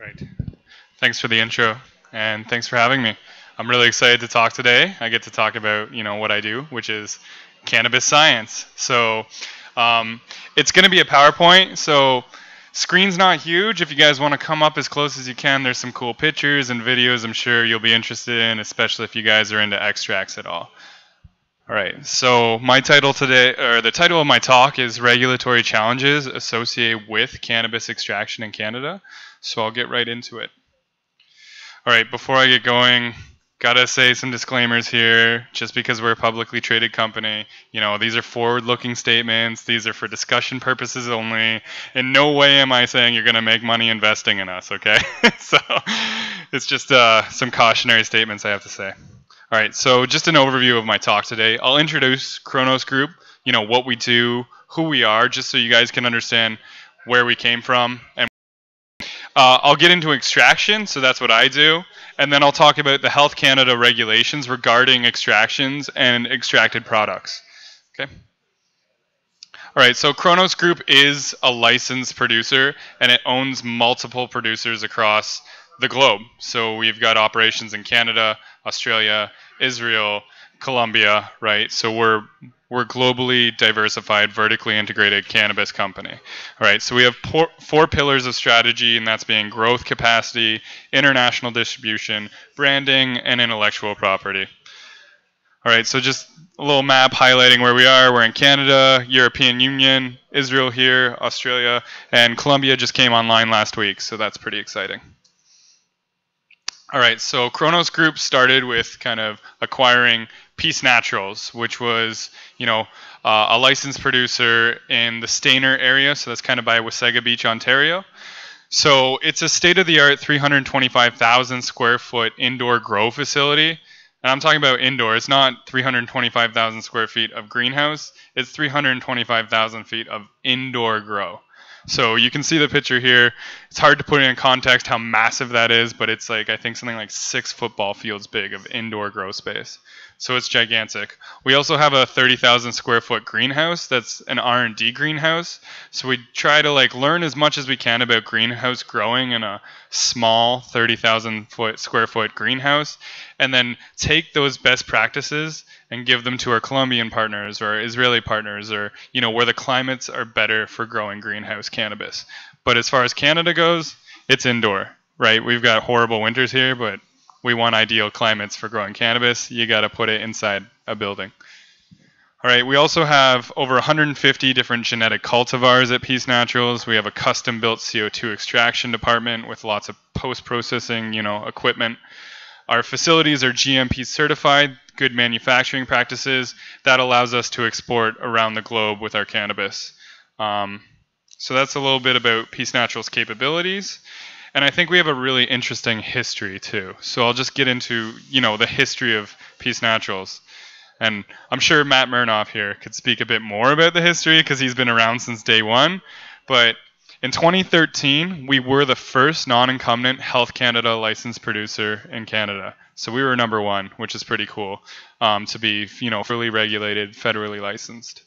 Right. Thanks for the intro, and thanks for having me. I'm really excited to talk today. I get to talk about what I do, which is cannabis science. So it's going to be a PowerPoint. So screen's not huge. If you guys want to come up as close as you can, there's some cool pictures and videos I'm sure you'll be interested in, especially if you guys are into extracts at all. All right. So my title today, or the title of my talk, is Regulatory Challenges Associated with Cannabis Extraction in Canada. So I'll get right into it. All right, before I get going, gotta say some disclaimers here. Just because we're a publicly traded company, these are forward-looking statements. These are for discussion purposes only. In no way am I saying you're gonna make money investing in us, okay? So it's just some cautionary statements I have to say. All right, so just an overview of my talk today. I'll introduce Kronos Group, what we do, who we are, just so you guys can understand where we came from. And I'll get into extraction, so that's what I do. And then I'll talk about the Health Canada regulations regarding extractions and extracted products. Okay. All right, so Kronos Group is a licensed producer, and it owns multiple producers across the globe. So we've got operations in Canada, Australia, Israel, Colombia, right? So we're globally diversified, vertically integrated cannabis company. All right, so we have four pillars of strategy, and that's being growth capacity, international distribution, branding, and intellectual property. All right, so just a little map highlighting where we are. We're in Canada, European Union, Israel here, Australia, and Colombia just came online last week, so that's pretty exciting. All right, so Kronos Group started with kind of acquiring Peace Naturals, which was, a licensed producer in the Stayner area, so that's kind of by Wasaga Beach, Ontario. So it's a state-of-the-art 325,000 square foot indoor grow facility. And I'm talking about indoor. It's not 325,000 square feet of greenhouse. It's 325,000 feet of indoor grow. So you can see the picture here. It's hard to put in context how massive that is, but it's like, I think something like 6 football fields big of indoor grow space. So it's gigantic. We also have a 30,000 square foot greenhouse that's an R&D greenhouse. So we try to learn as much as we can about greenhouse growing in a small 30,000 square foot greenhouse, and then take those best practices and give them to our Colombian partners or our Israeli partners, or where the climates are better for growing greenhouse cannabis. But as far as Canada goes, it's indoor, right? We've got horrible winters here, but we want ideal climates for growing cannabis. You got to put it inside a building. All right, we also have over 150 different genetic cultivars at Peace Naturals. We have a custom-built CO2 extraction department with lots of post-processing, equipment. Our facilities are GMP certified, good manufacturing practices. That allows us to export around the globe with our cannabis. So that's a little bit about Peace Naturals' capabilities. And I think we have a really interesting history too. So I'll just get into, the history of Peace Naturals. And I'm sure Matt Murnoff here could speak a bit more about the history because he's been around since day one. But in 2013, we were the first non-incumbent Health Canada licensed producer in Canada. So we were number one, which is pretty cool to be, fully regulated, federally licensed.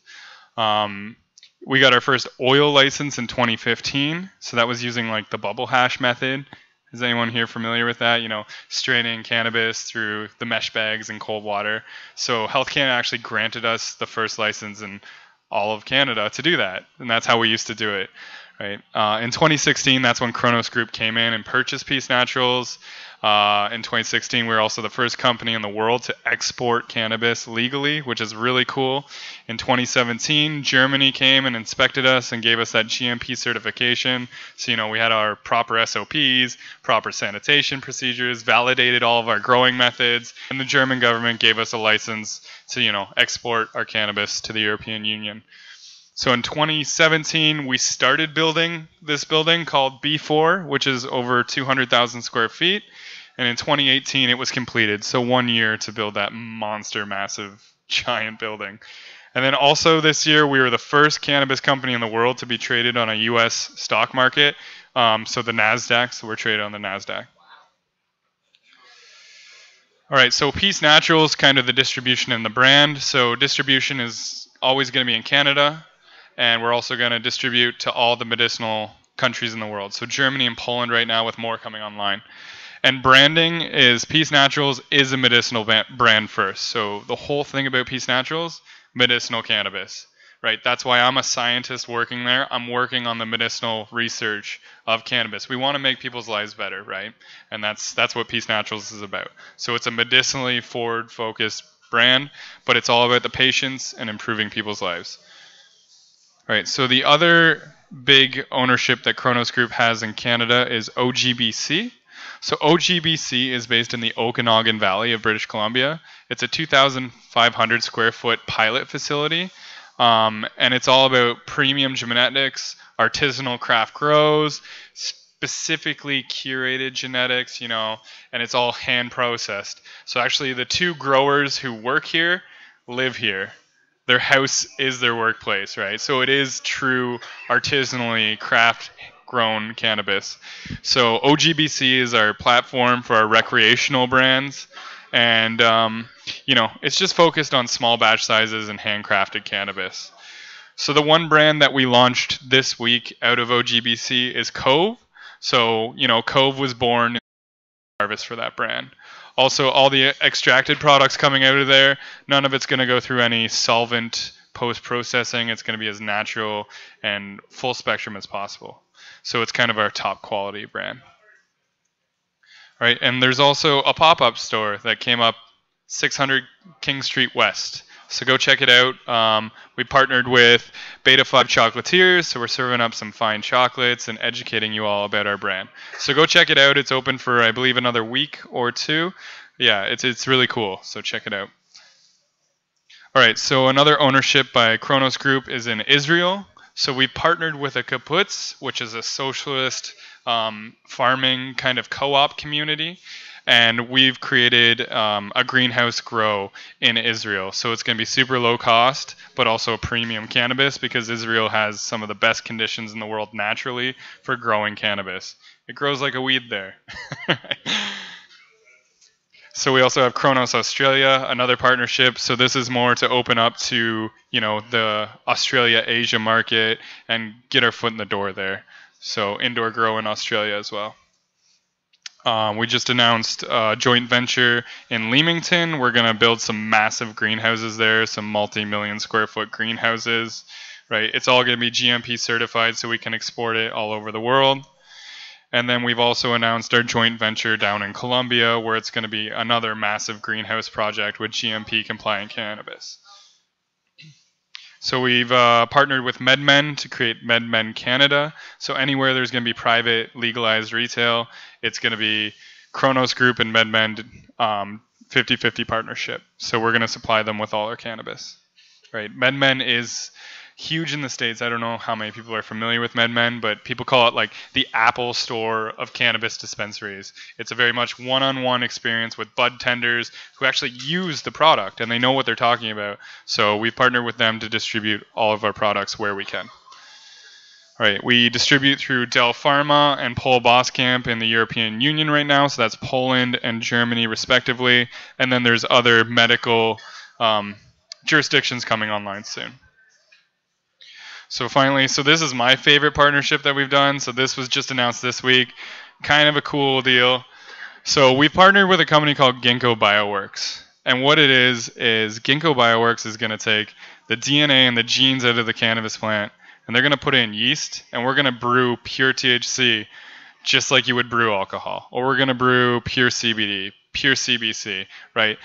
We got our first oil license in 2015. So that was using the bubble hash method. Is anyone here familiar with that? Straining cannabis through the mesh bags in cold water. So Health Canada actually granted us the first license in all of Canada to do that. And that's how we used to do it. Right. In 2016, that's when Kronos Group came in and purchased Peace Naturals. In 2016, we were also the first company in the world to export cannabis legally, which is really cool. In 2017, Germany came and inspected us and gave us that GMP certification. So, we had our proper SOPs, proper sanitation procedures, validated all of our growing methods, and the German government gave us a license to, export our cannabis to the European Union. So in 2017, we started building this building called B4, which is over 200,000 square feet. And in 2018, it was completed. So 1 year to build that monster, massive, giant building. And then also this year, we were the first cannabis company in the world to be traded on a U.S. stock market. So the NASDAQ, so we're traded on the NASDAQ. All right, so Peace Naturals, kind of the distribution and the brand. So distribution is always going to be in Canada. And we're also going to distribute to all the medicinal countries in the world. So Germany and Poland right now, with more coming online. And branding is Peace Naturals is a medicinal brand first. So the whole thing about Peace Naturals, medicinal cannabis, right? That's why I'm a scientist working there. I'm working on the medicinal research of cannabis. We want to make people's lives better, right? And that's what Peace Naturals is about. So it's a medicinally forward-focused brand, but it's all about the patients and improving people's lives. All right, so the other big ownership that Kronos Group has in Canada is OGBC. So OGBC is based in the Okanagan Valley of British Columbia. It's a 2,500 square foot pilot facility, and it's all about premium genetics, artisanal craft grows, specifically curated genetics, and it's all hand processed. So actually the two growers who work here live here. Their house is their workplace, right? So it is true artisanally craft grown cannabis. So OGBC is our platform for our recreational brands, and it's just focused on small batch sizes and handcrafted cannabis. So the one brand that we launched this week out of OGBC is Cove. So Cove was born in harvest for that brand. Also, all the extracted products coming out of there, none of it's going to go through any solvent post-processing. It's going to be as natural and full spectrum as possible. So it's kind of our top quality brand. All right, and there's also a pop-up store that came up 600 King Street West. So go check it out. We partnered with Beta 5 Chocolatiers, so we're serving up some fine chocolates and educating you all about our brand. So go check it out. It's open for, I believe, another week or two. Yeah, it's really cool, so check it out. All right, so another ownership by Kronos Group is in Israel. So we partnered with a kibbutz, which is a socialist farming kind of co-op community. And we've created a greenhouse grow in Israel. So it's going to be super low cost, but also premium cannabis because Israel has some of the best conditions in the world naturally for growing cannabis. It grows like a weed there. So we also have Kronos Australia, another partnership. So this is more to open up to, the Australia-Asia market and get our foot in the door there. So indoor grow in Australia as well. We just announced a joint venture in Leamington. We're going to build some massive greenhouses there, some multi-million square foot greenhouses, right? It's all going to be GMP certified so we can export it all over the world. And then we've also announced our joint venture down in Colombia where it's going to be another massive greenhouse project with GMP compliant cannabis. So we've partnered with MedMen to create MedMen Canada. So anywhere there's going to be private legalized retail, it's going to be Kronos Group and MedMen 50-50 partnership. So we're going to supply them with all our cannabis. Right? MedMen is huge in the States. I don't know how many people are familiar with MedMen, but people call it like the Apple Store of cannabis dispensaries. It's a very much one-on-one experience with bud tenders who actually use the product and they know what they're talking about. So we partner with them to distribute all of our products where we can. All right, we distribute through Dell Pharma and Pol Boskamp in the European Union right now. So that's Poland and Germany respectively. And then there's other medical jurisdictions coming online soon. So finally, so this is my favorite partnership that we've done. So this was just announced this week. Kind of a cool deal. So we partnered with a company called Ginkgo Bioworks. And what it is Ginkgo Bioworks is going to take the DNA and the genes out of the cannabis plant, and they're going to put in yeast, and we're going to brew pure THC just like you would brew alcohol. Or we're going to brew pure CBD, pure CBC, right?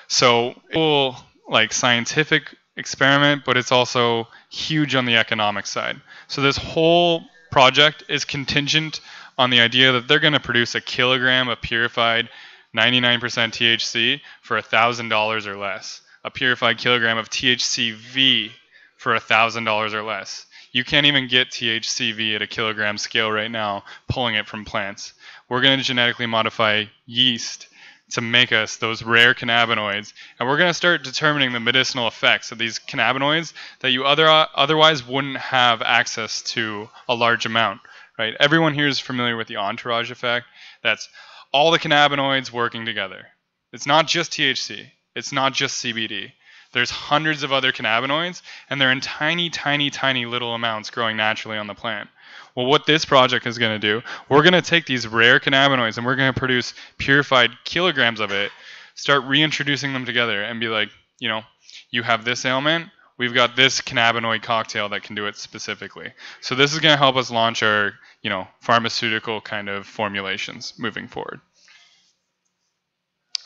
So cool, like scientific experiment, but it's also huge on the economic side. So this whole project is contingent on the idea that they're going to produce a kilogram of purified 99% THC for $1,000 or less. A purified kilogram of THCV for $1,000 or less. You can't even get THCV at a kilogram scale right now, pulling it from plants. We're going to genetically modify yeast to make us those rare cannabinoids, and we're going to start determining the medicinal effects of these cannabinoids that you otherwise wouldn't have access to a large amount, right? Everyone here is familiar with the entourage effect. That's all the cannabinoids working together. It's not just THC. It's not just CBD. There's hundreds of other cannabinoids, and they're in tiny, tiny, tiny little amounts growing naturally on the plant. Well, what this project is going to do, we're going to take these rare cannabinoids and we're going to produce purified kilograms of it, start reintroducing them together and be like, you know, you have this ailment, we've got this cannabinoid cocktail that can do it specifically. So this is going to help us launch our, you know, pharmaceutical kind of formulations moving forward.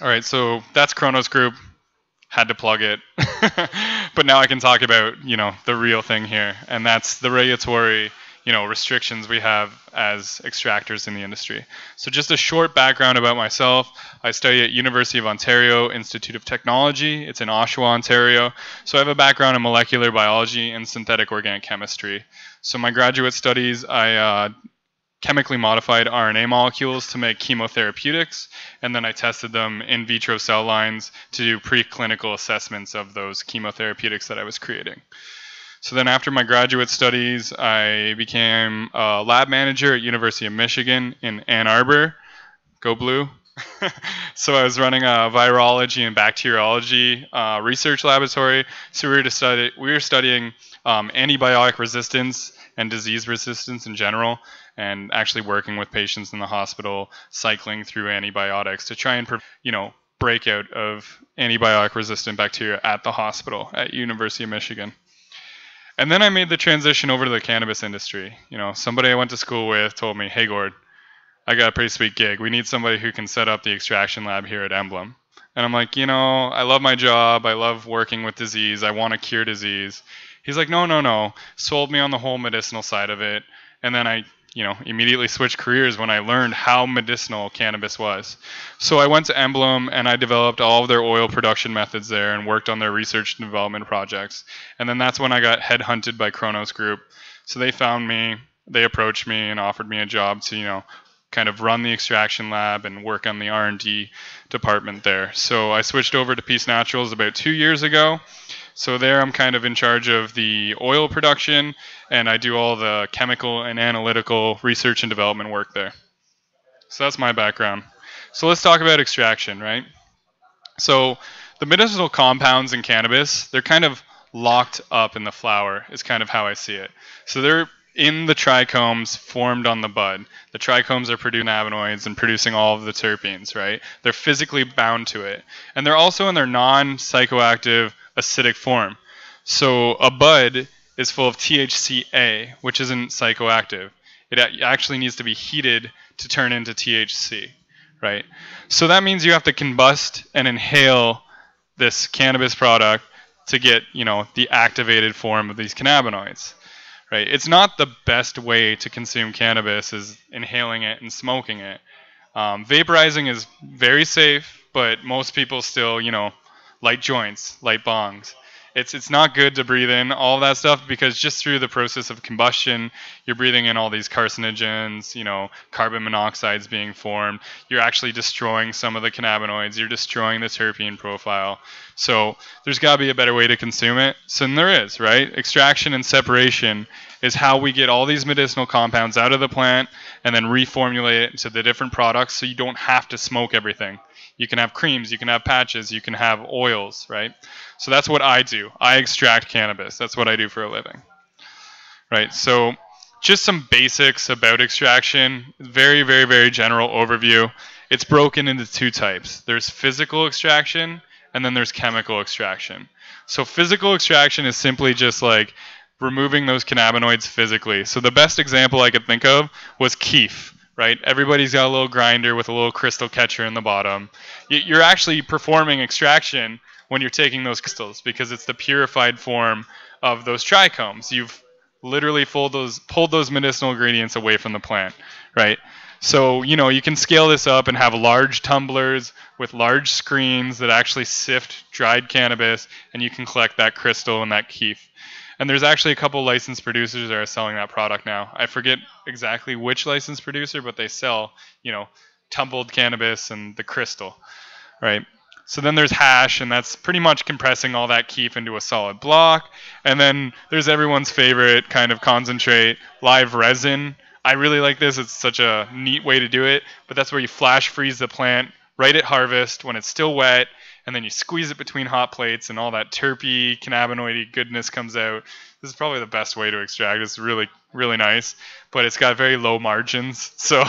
All right, so that's Kronos Group. Had to plug it. But now I can talk about, you know, the real thing here, and that's the regulatory, you know, restrictions we have as extractors in the industry. So just a short background about myself. I study at University of Ontario Institute of Technology. It's in Oshawa, Ontario. So I have a background in molecular biology and synthetic organic chemistry. So my graduate studies, I chemically modified RNA molecules to make chemotherapeutics, and then I tested them in vitro cell lines to do preclinical assessments of those chemotherapeutics that I was creating. So then after my graduate studies, I became a lab manager at University of Michigan in Ann Arbor. Go Blue. So I was running a virology and bacteriology research laboratory. So we were studying antibiotic resistance and disease resistance in general, and actually working with patients in the hospital, cycling through antibiotics to try and, you know, breakout of antibiotic-resistant bacteria at the hospital at University of Michigan. And then I made the transition over to the cannabis industry. You know, somebody I went to school with told me, "Hey, Gord, I got a pretty sweet gig. We need somebody who can set up the extraction lab here at Emblem." And I'm like, you know, I love my job. I love working with disease. I want to cure disease. He's like, no. Sold me on the whole medicinal side of it. And then I, you know, immediately switched careers when I learned how medicinal cannabis was. So I went to Emblem and I developed all of their oil production methods there and worked on their research and development projects. And then that's when I got headhunted by Kronos Group. So they found me, they approached me and offered me a job to, you know, kind of run the extraction lab and work on the R&D department there. So I switched over to Peace Naturals about 2 years ago. So there I'm kind of in charge of the oil production, and I do all the chemical and analytical research and development work there. So that's my background. So let's talk about extraction, right? So the medicinal compounds in cannabis, they're kind of locked up in the flower is kind of how I see it. So they're in the trichomes formed on the bud. The trichomes are producing cannabinoids and producing all of the terpenes, right? They're physically bound to it. And they're also in their non-psychoactive acidic form. So a bud is full of THCA, which isn't psychoactive. It actually needs to be heated to turn into THC, right? So that means you have to combust and inhale this cannabis product to get, you know, the activated form of these cannabinoids, right? It's not the best way to consume cannabis is inhaling it and smoking it. Vaporizing is very safe, but most people still, you know, light joints, light bongs. It's not good to breathe in all that stuff because just through the process of combustion, you're breathing in all these carcinogens, you know, carbon monoxides being formed. You're actually destroying some of the cannabinoids. You're destroying the terpene profile. So there's got to be a better way to consume it. So there is, right? Extraction and separation is how we get all these medicinal compounds out of the plant and then reformulate it into the different products so you don't have to smoke everything. You can have creams, you can have patches, you can have oils, right? So that's what I do. I extract cannabis. That's what I do for a living, right? So just some basics about extraction. Very, very, very general overview. It's broken into two types. There's physical extraction, and then there's chemical extraction. So physical extraction is simply just like removing those cannabinoids physically. So the best example I could think of was keef. Right? Everybody's got a little grinder with a little crystal catcher in the bottom. You're actually performing extraction when you're taking those crystals because it's the purified form of those trichomes. You've literally pulled those medicinal ingredients away from the plant, right? So, you know, you can scale this up and have large tumblers with large screens that actually sift dried cannabis, and you can collect that crystal and that keef. And there's actually a couple licensed producers that are selling that product now. I forget exactly which licensed producer, but they sell, you know, tumbled cannabis and the crystal, right? So then there's hash, and that's pretty much compressing all that keef into a solid block. And then there's everyone's favorite kind of concentrate, live resin. I really like this. It's such a neat way to do it, but that's where you flash freeze the plant right at harvest when it's still wet, and then you squeeze it between hot plates, and all that terpy, cannabinoidy goodness comes out. This is probably the best way to extract. It's really, really nice, but it's got very low margins, so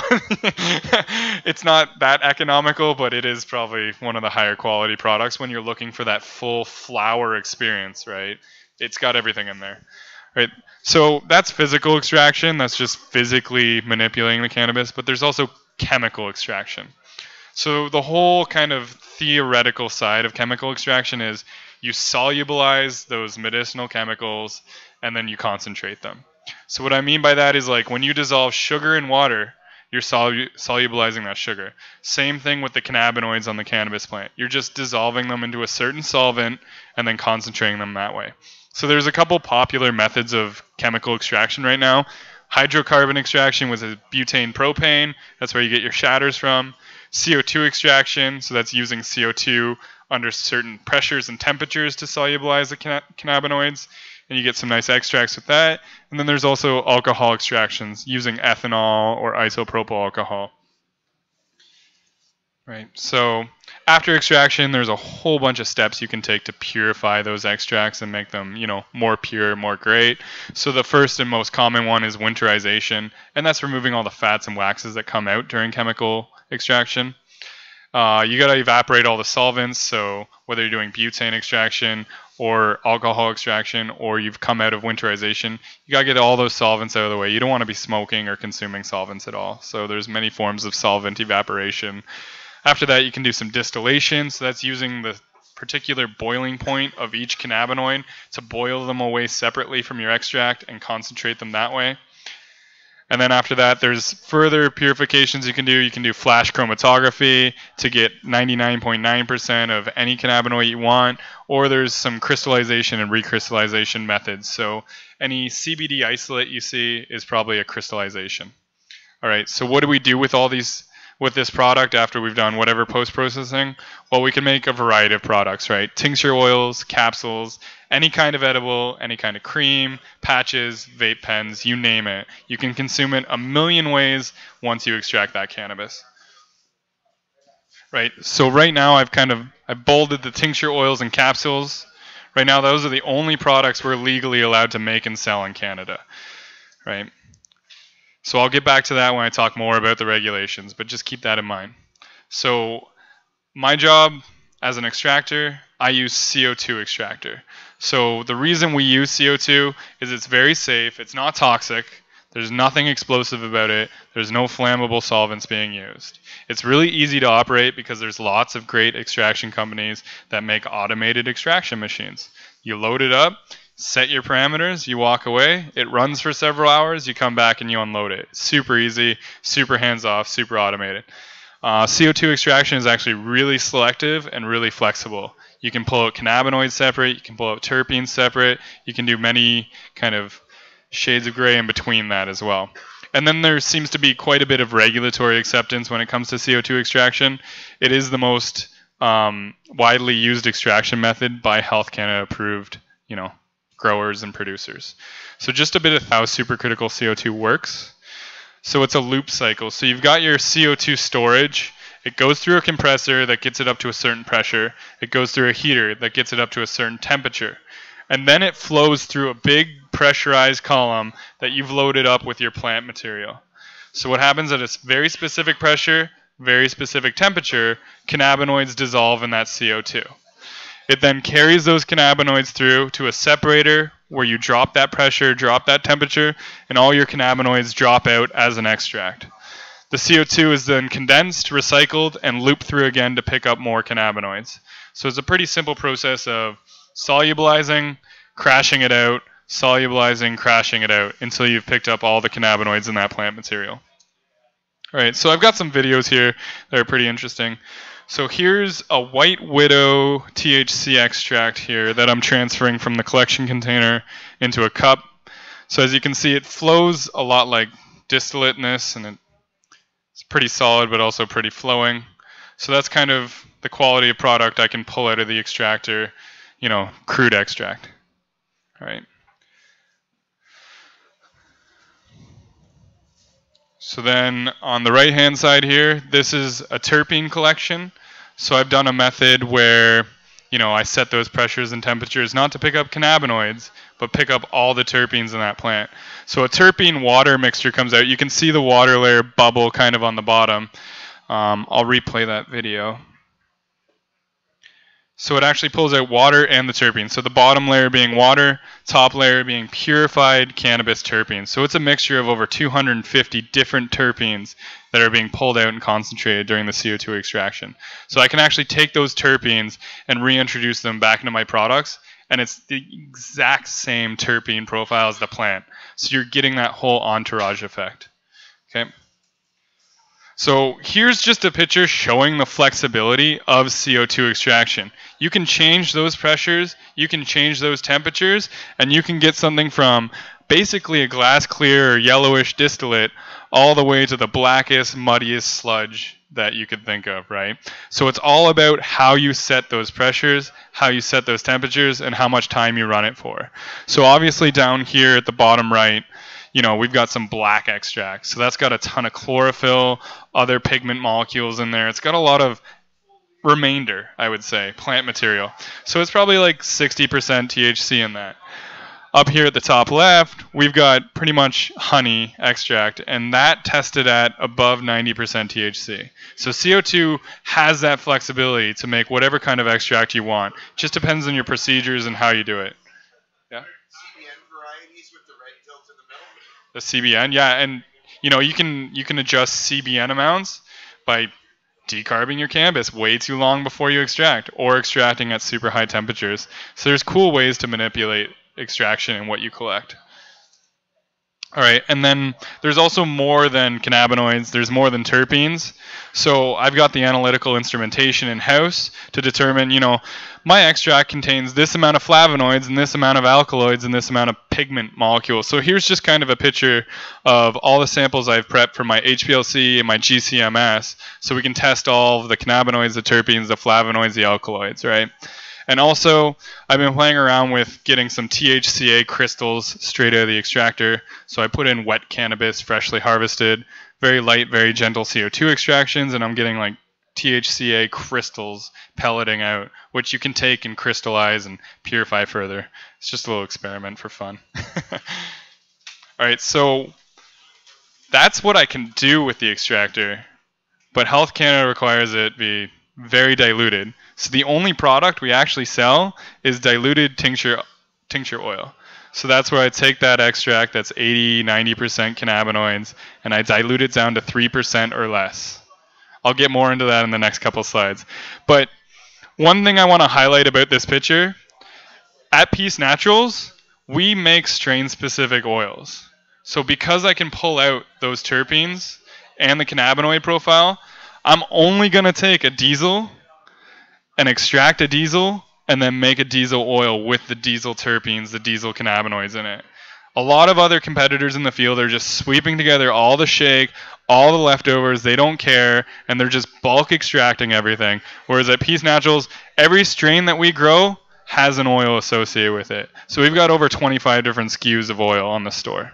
it's not that economical, but it is probably one of the higher quality products when you're looking for that full flower experience, right? It's got everything in there. Right. So that's physical extraction. That's just physically manipulating the cannabis. But there's also chemical extraction. So the whole kind of theoretical side of chemical extraction is you solubilize those medicinal chemicals and then you concentrate them. So what I mean by that is like when you dissolve sugar in water, you're solubilizing that sugar. Same thing with the cannabinoids on the cannabis plant. You're just dissolving them into a certain solvent and then concentrating them that way. So there's a couple popular methods of chemical extraction right now. Hydrocarbon extraction with a butane propane. That's where you get your shatters from. CO2 extraction, so that's using CO2 under certain pressures and temperatures to solubilize the cannabinoids, and you get some nice extracts with that. And then there's also alcohol extractions using ethanol or isopropyl alcohol. Right. So after extraction, there's a whole bunch of steps you can take to purify those extracts and make them, more pure, more great. So the first and most common one is winterization, and that's removing all the fats and waxes that come out during chemical extraction. You got to evaporate all the solvents. So whether you're doing butane extraction or alcohol extraction, or you've come out of winterization, you got to get all those solvents out of the way. You don't want to be smoking or consuming solvents at all. So there's many forms of solvent evaporation. After that, you can do some distillation. So that's using the particular boiling point of each cannabinoid to boil them away separately from your extract and concentrate them that way. And then after that, there's further purifications you can do. You can do flash chromatography to get 99.9% of any cannabinoid you want, or there's some crystallization and recrystallization methods. So any CBD isolate you see is probably a crystallization. All right, so what do we do with this product after we've done whatever post-processing? Well, we can make a variety of products, right? Tincture oils, capsules, any kind of edible, any kind of cream, patches, vape pens, you name it. You can consume it a million ways once you extract that cannabis. Right, so right now I've bolded the tincture oils and capsules. Right now those are the only products we're legally allowed to make and sell in Canada, right? So I'll get back to that when I talk more about the regulations, but just keep that in mind. So my job as an extractor, I use CO2 extractor. So the reason we use CO2 is it's very safe, it's not toxic, there's nothing explosive about it, there's no flammable solvents being used. It's really easy to operate because there's lots of great extraction companies that make automated extraction machines. You load it up, set your parameters, you walk away, it runs for several hours, you come back and you unload it. Super easy, super hands-off, super automated. CO2 extraction is actually really selective and really flexible. You can pull out cannabinoids separate, you can pull out terpenes separate, you can do many kind of shades of gray in between that as well. And then there seems to be quite a bit of regulatory acceptance when it comes to CO2 extraction. It is the most widely used extraction method by Health Canada approved, growers and producers. So just a bit of how supercritical CO2 works. So it's a loop cycle. So you've got your CO2 storage. It goes through a compressor that gets it up to a certain pressure. It goes through a heater that gets it up to a certain temperature. And then it flows through a big pressurized column that you've loaded up with your plant material. So what happens at a very specific pressure, very specific temperature, cannabinoids dissolve in that CO2. It then carries those cannabinoids through to a separator where you drop that pressure, drop that temperature, and all your cannabinoids drop out as an extract. The CO2 is then condensed, recycled, and looped through again to pick up more cannabinoids. So it's a pretty simple process of solubilizing, crashing it out, solubilizing, crashing it out until you've picked up all the cannabinoids in that plant material. All right, so I've got some videos here that are pretty interesting. So here's a White Widow THC extract here that I'm transferring from the collection container into a cup. So as you can see, it flows a lot like distillate in this, and it's pretty solid but also pretty flowing. So that's kind of the quality of product I can pull out of the extractor, crude extract. All right. So then on the right hand side here, this is a terpene collection. So I've done a method where, I set those pressures and temperatures not to pick up cannabinoids, but pick up all the terpenes in that plant. So a terpene water mixture comes out. You can see the water layer bubble kind of on the bottom. I'll replay that video. So it actually pulls out water and the terpenes. So the bottom layer being water, top layer being purified cannabis terpenes. So it's a mixture of over 250 different terpenes that are being pulled out and concentrated during the CO2 extraction. So I can actually take those terpenes and reintroduce them back into my products, and it's the exact same terpene profile as the plant. So you're getting that whole entourage effect. Okay. So here's just a picture showing the flexibility of CO2 extraction. You can change those pressures, you can change those temperatures, and you can get something from basically a glass clear or yellowish distillate all the way to the blackest, muddiest sludge that you could think of, right? So it's all about how you set those pressures, how you set those temperatures, and how much time you run it for. So obviously down here at the bottom right, we've got some black extract. So that's got a ton of chlorophyll, other pigment molecules in there. It's got a lot of remainder, I would say, plant material. So it's probably like 60% THC in that. Up here at the top left, we've got pretty much honey extract, and that tested at above 90% THC. So CO2 has that flexibility to make whatever kind of extract you want. Just depends on your procedures and how you do it. Yeah. The CBN, yeah, and you can adjust CBN amounts by decarbing your cannabis way too long before you extract, or extracting at super high temperatures. So there's cool ways to manipulate extraction and what you collect. All right, and then there's also more than cannabinoids. There's more than terpenes. So I've got the analytical instrumentation in-house to determine, my extract contains this amount of flavonoids and this amount of alkaloids and this amount of pigment molecules. So here's just kind of a picture of all the samples I've prepped for my HPLC and my GCMS, so we can test all of the cannabinoids, the terpenes, the flavonoids, the alkaloids, right? And also, I've been playing around with getting some THCA crystals straight out of the extractor. So I put in wet cannabis, freshly harvested, very light, very gentle CO2 extractions, and I'm getting like THCA crystals pelleting out, which you can take and crystallize and purify further. It's just a little experiment for fun. All right, so that's what I can do with the extractor, but Health Canada requires it be very diluted. So the only product we actually sell is diluted tincture oil. So that's where I take that extract that's 80-90% cannabinoids, and I dilute it down to 3% or less. I'll get more into that in the next couple slides. But one thing I want to highlight about this picture, at Peace Naturals, we make strain-specific oils. So because I can pull out those terpenes and the cannabinoid profile, I'm only going to take a diesel and extract a diesel and then make a diesel oil with the diesel terpenes, the diesel cannabinoids in it. A lot of other competitors in the field are just sweeping together all the shake, all the leftovers, they don't care, and they're just bulk extracting everything. Whereas at Peace Naturals, every strain that we grow has an oil associated with it. So we've got over 25 different SKUs of oil on the store.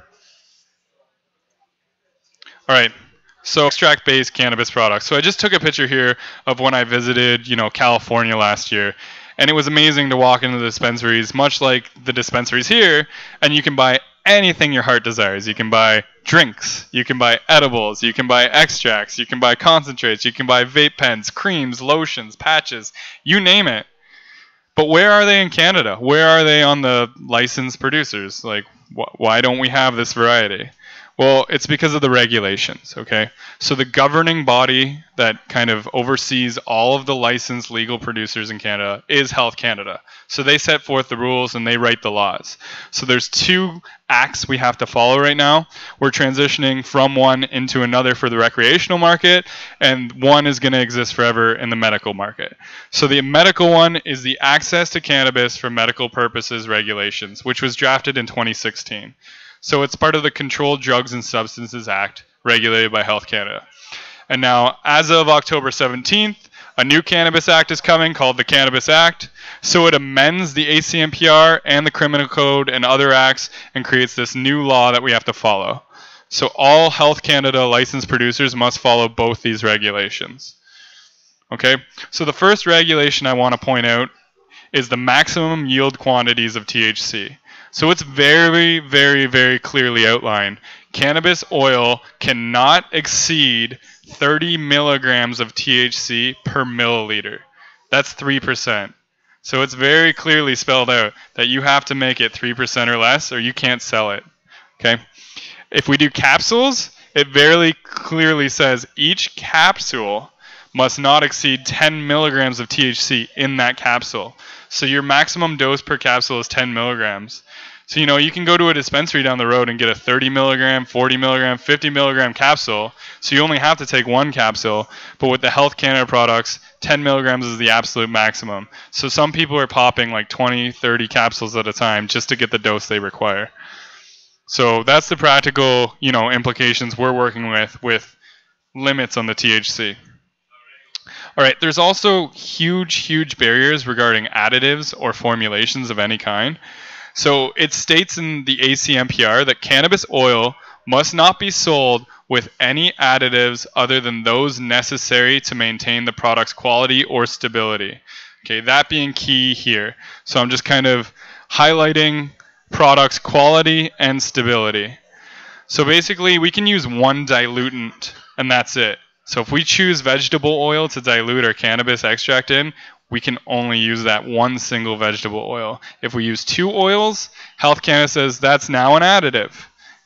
All right. So extract-based cannabis products. So I just took a picture here of when I visited, California last year. And it was amazing to walk into the dispensaries, much like the dispensaries here, and you can buy anything your heart desires. You can buy drinks, you can buy edibles, you can buy extracts, you can buy concentrates, you can buy vape pens, creams, lotions, patches, you name it. But where are they in Canada? Where are they on the licensed producers? Like, why don't we have this variety? Well, it's because of the regulations, okay? So the governing body that kind of oversees all of the licensed legal producers in Canada is Health Canada. So they set forth the rules and they write the laws. So there's two acts we have to follow right now. We're transitioning from one into another for the recreational market, and one is going to exist forever in the medical market. So the medical one is the Access to Cannabis for Medical Purposes Regulations, which was drafted in 2016. So it's part of the Controlled Drugs and Substances Act, regulated by Health Canada. And now, as of October 17th, a new Cannabis Act is coming called the Cannabis Act. So it amends the ACMPR and the Criminal Code and other acts and creates this new law that we have to follow. So all Health Canada licensed producers must follow both these regulations. Okay, so the first regulation I want to point out is the maximum yield quantities of THC. So it's very, very, very clearly outlined. Cannabis oil cannot exceed 30 milligrams of THC per milliliter. That's 3%. So it's very clearly spelled out that you have to make it 3% or less or you can't sell it. Okay? If we do capsules, it very clearly says each capsule must not exceed 10 milligrams of THC in that capsule. So your maximum dose per capsule is 10 milligrams. So, you can go to a dispensary down the road and get a 30 milligram, 40 milligram, 50 milligram capsule. So you only have to take one capsule. But with the Health Canada products, 10 milligrams is the absolute maximum. So some people are popping like 20, 30 capsules at a time just to get the dose they require. So that's the practical, implications we're working with limits on the THC. All right, there's also huge barriers regarding additives or formulations of any kind. So it states in the ACMPR that cannabis oil must not be sold with any additives other than those necessary to maintain the product's quality or stability. Okay, that being key here. So I'm just kind of highlighting product's quality and stability. So basically, we can use one dilutant, and that's it. So if we choose vegetable oil to dilute our cannabis extract in, we can only use that one single vegetable oil. If we use two oils, Health Canada says that's now an additive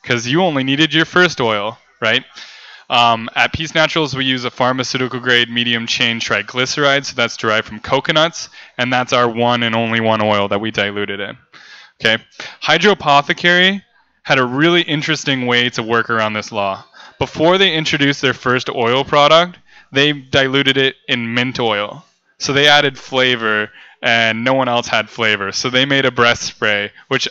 because you only needed your first oil, right? At Peace Naturals, we use a pharmaceutical grade medium chain triglyceride, so that's derived from coconuts, and that's our one and only one oil that we diluted in. Okay, Hydropothecary had a really interesting way to work around this law. Before they introduced their first oil product, they diluted it in mint oil. So they added flavor, and no one else had flavor. So they made a breath spray, which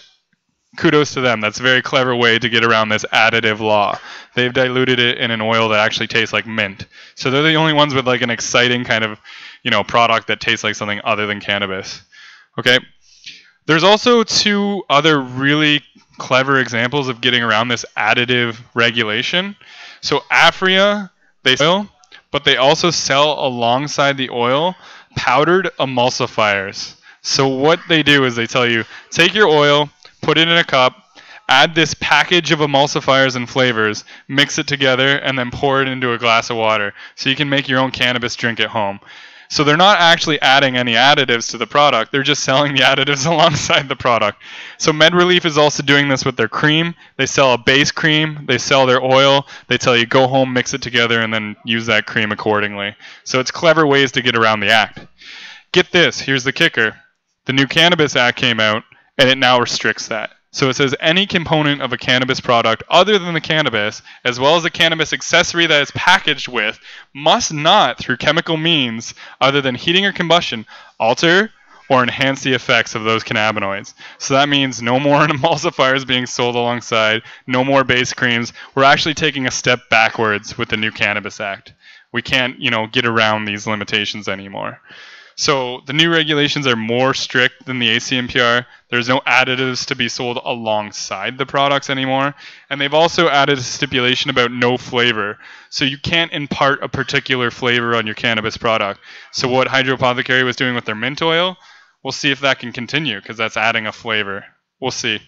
kudos to them. That's a very clever way to get around this additive law. They've diluted it in an oil that actually tastes like mint. So they're the only ones with like an exciting kind of, product that tastes like something other than cannabis. Okay. There's also two other really clever examples of getting around this additive regulation. So Aphria, they sell, but they also sell alongside the oil powdered emulsifiers. So what they do is they tell you, take your oil, put it in a cup, add this package of emulsifiers and flavors, mix it together, and then pour it into a glass of water. So you can make your own cannabis drink at home. So they're not actually adding any additives to the product. They're just selling the additives alongside the product. So MedRelief is also doing this with their cream. They sell a base cream. They sell their oil. They tell you go home, mix it together, and then use that cream accordingly. So it's clever ways to get around the act. Get this. Here's the kicker. The new Cannabis Act came out, and it now restricts that. So it says any component of a cannabis product other than the cannabis, as well as a cannabis accessory that is packaged with, must not, through chemical means other than heating or combustion, alter or enhance the effects of those cannabinoids. So that means no more emulsifiers being sold alongside, no more base creams. We're actually taking a step backwards with the new Cannabis Act. We can't, get around these limitations anymore. So the new regulations are more strict than the ACMPR. There's no additives to be sold alongside the products anymore. And they've also added a stipulation about no flavor. So you can't impart a particular flavor on your cannabis product. So what Hydropothecary was doing with their mint oil, we'll see if that can continue because that's adding a flavor. We'll see.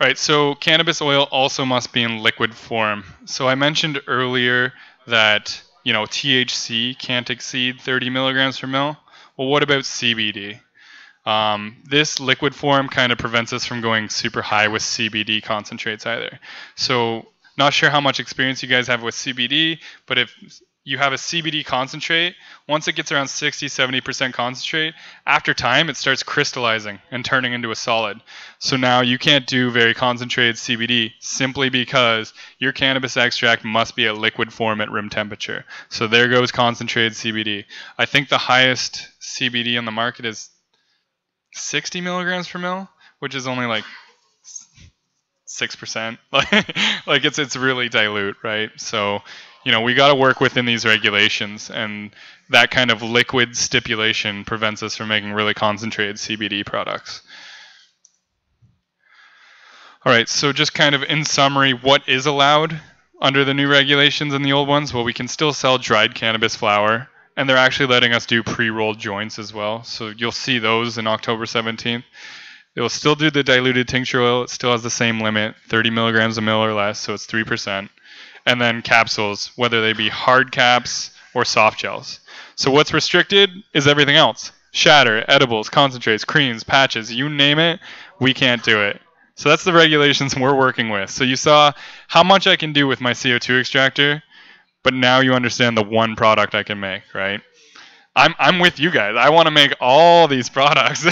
Right, so cannabis oil also must be in liquid form. So I mentioned earlier that THC can't exceed 30 milligrams per mil. Well, what about CBD? This liquid form kind of prevents us from going super high with CBD concentrates either. So not sure how much experience you guys have with CBD, but if you have a CBD concentrate, once it gets around 60-70% concentrate, after time it starts crystallizing and turning into a solid. So now you can't do very concentrated CBD simply because your cannabis extract must be at liquid form at room temperature. So there goes concentrated CBD. I think the highest CBD on the market is 60 milligrams per mil, which is only like 6%. Like it's really dilute, right? So we got to work within these regulations, and that kind of liquid stipulation prevents us from making really concentrated CBD products. All right, so just kind of in summary, what is allowed? under the new regulations and the old ones, well, we can still sell dried cannabis flower, and they're actually letting us do pre-rolled joints as well. So you'll see those in October 17th. It will still do the diluted tincture oil. It still has the same limit, 30 milligrams a mil or less, so it's 3%. And then capsules, whether they be hard caps or soft gels. So what's restricted is everything else. Shatter, edibles, concentrates, creams, patches, you name it, we can't do it. So that's the regulations we're working with. So you saw how much I can do with my CO2 extractor, but now you understand the one product I can make, right? I'm with you guys. I want to make all these products.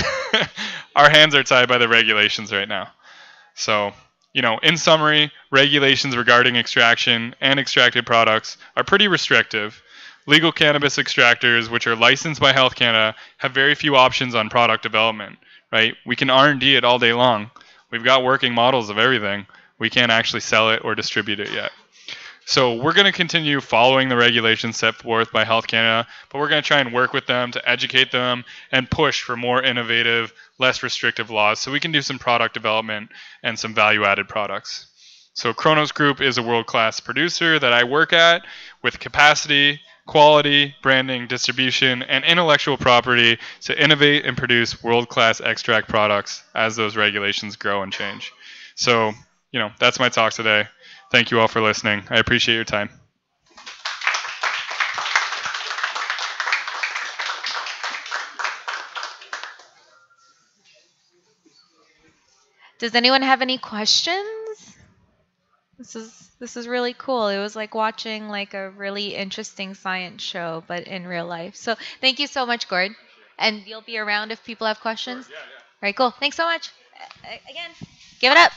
Our hands are tied by the regulations right now. So, in summary, regulations regarding extraction and extracted products are pretty restrictive. Legal cannabis extractors, which are licensed by Health Canada, have very few options on product development, right? We can R&D it all day long. We've got working models of everything. We can't actually sell it or distribute it yet. So we're going to continue following the regulations set forth by Health Canada, but we're going to try and work with them to educate them and push for more innovative, less restrictive laws so we can do some product development and some value-added products. So Kronos Group is a world-class producer that I work at with capacity, quality, branding, distribution, and intellectual property to innovate and produce world-class extract products as those regulations grow and change. So, that's my talk today. Thank you all for listening. I appreciate your time. Does anyone have any questions? This is really cool. It was like watching like a really interesting science show, but in real life. So thank you so much, Gord. And you'll be around if people have questions. Sure, yeah. All right, cool. Thanks so much. Again, give it up.